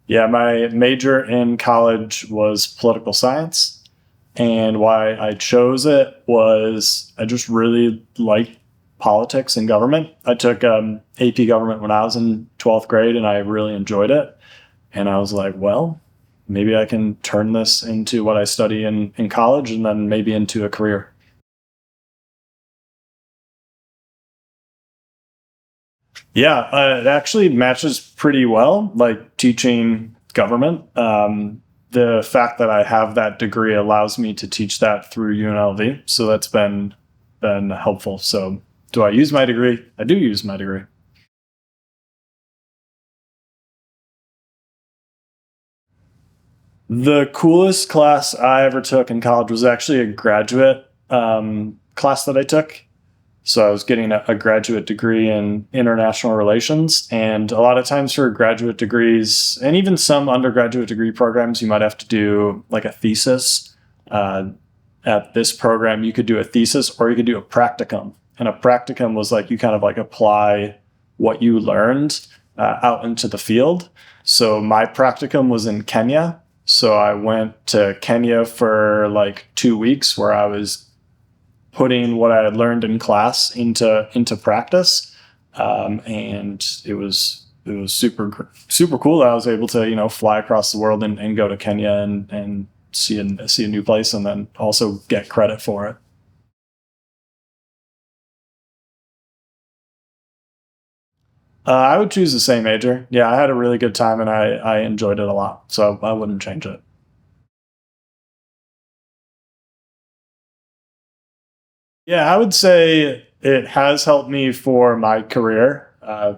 Yeah, my major in college was political science. And why I chose it was I just really liked politics and government. I took AP government when I was in 12th grade and I really enjoyed it. And I was like, well, maybe I can turn this into what I study in college and then maybe into a career. Yeah, it actually matches pretty well, like teaching government. The fact that I have that degree allows me to teach that through UNLV, so that's been helpful. So, do I use my degree? I do use my degree. The coolest class I ever took in college was actually a graduate class that I took. So I was getting a graduate degree in international relations. And a lot of times for graduate degrees and even some undergraduate degree programs, you might have to do like a thesis. Uh, at this program, you could do a thesis or you could do a practicum. And a practicum was like you kind of like apply what you learned out into the field. So my practicum was in Kenya. So I went to Kenya for like 2 weeks where I was putting what I had learned in class into practice, and it was super cool that I was able to fly across the world and go to Kenya and see a new place and then also get credit for it. I would choose the same major. Yeah, I had a really good time and I enjoyed it a lot, so I wouldn't change it. Yeah, I would say it has helped me for my career,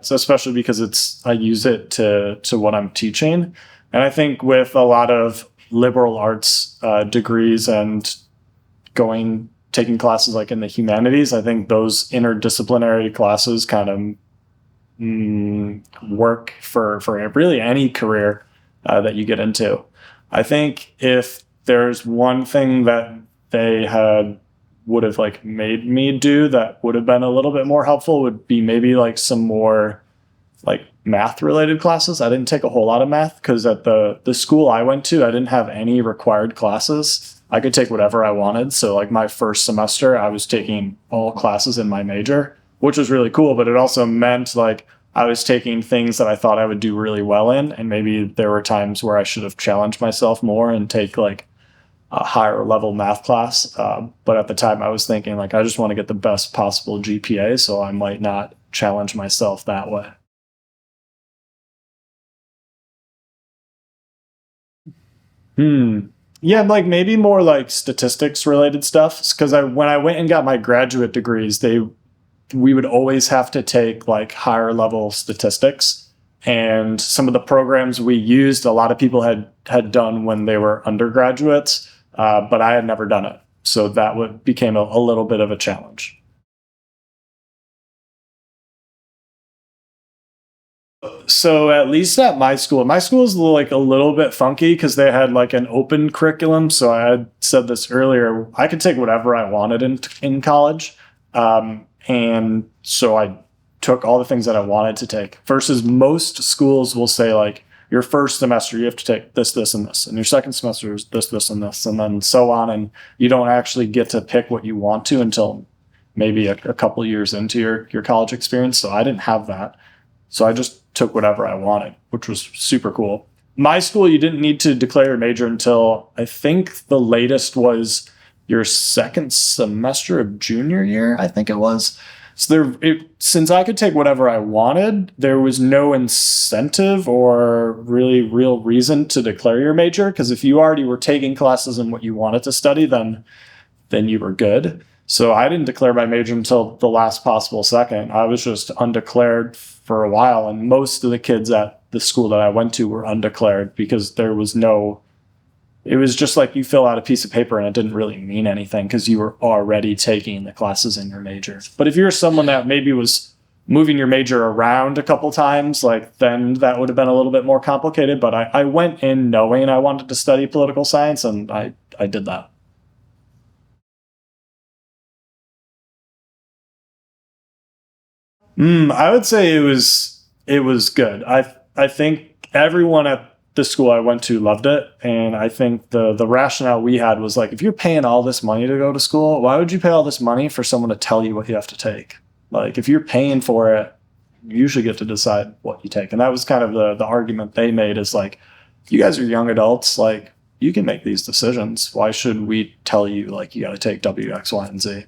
so especially because I use it to what I'm teaching, and I think with a lot of liberal arts degrees and going taking classes like in the humanities, I think those interdisciplinary classes kind of work for really any career that you get into. I think if there's one thing that they had would have like made me do that would have been a little bit more helpful would be maybe like some more like math related classes. I didn't take a whole lot of math because at the school I went to, I didn't have any required classes. I could take whatever I wanted. So like my first semester, I was taking all classes in my major, which was really cool. But it also meant like I was taking things that I thought I would do really well in, and maybe there were times where I should have challenged myself more and take like a higher level math class. But at the time, I was thinking like I just want to get the best possible GPA, so I might not challenge myself that way. Hmm. Yeah, like maybe more like statistics related stuff. Because when I went and got my graduate degrees, we would always have to take like higher level statistics. And some of the programs we used, a lot of people had done when they were undergraduates, but I had never done it. So that became a little bit of a challenge. So at least at my school is like a little bit funky because they had like an open curriculum. So I had said this earlier. I could take whatever I wanted in college, and so I took all the things that I wanted to take. Versus most schools will say like your first semester you have to take this, this, and this, and your second semester is this, this, and this, and then so on. And you don't actually get to pick what you want to until maybe a couple years into your college experience. So I didn't have that. So I just took whatever I wanted, which was super cool. My school, you didn't need to declare your major until I think the latest was your second semester of junior year, I think it was. So since I could take whatever I wanted, there was no incentive or really real reason to declare your major. Because if you already were taking classes in what you wanted to study, then you were good. So I didn't declare my major until the last possible second. I was just undeclared for a while, and most of the kids at the school that I went to were undeclared because there was no. It was just like you fill out a piece of paper and it didn't really mean anything because you were already taking the classes in your major. But if you're someone that maybe was moving your major around a couple times, like then that would have been a little bit more complicated. But I went in knowing I wanted to study political science, and I did that. I would say it was good. I think everyone at the school I went to loved it. And I think the rationale we had was like, if you're paying all this money to go to school, why would you pay all this money for someone to tell you what you have to take? Like, if you're paying for it, you should get to decide what you take. And that was kind of the argument they made, is like, you guys are young adults, like, you can make these decisions. Why should we tell you, like, you got to take W, X, Y, and Z?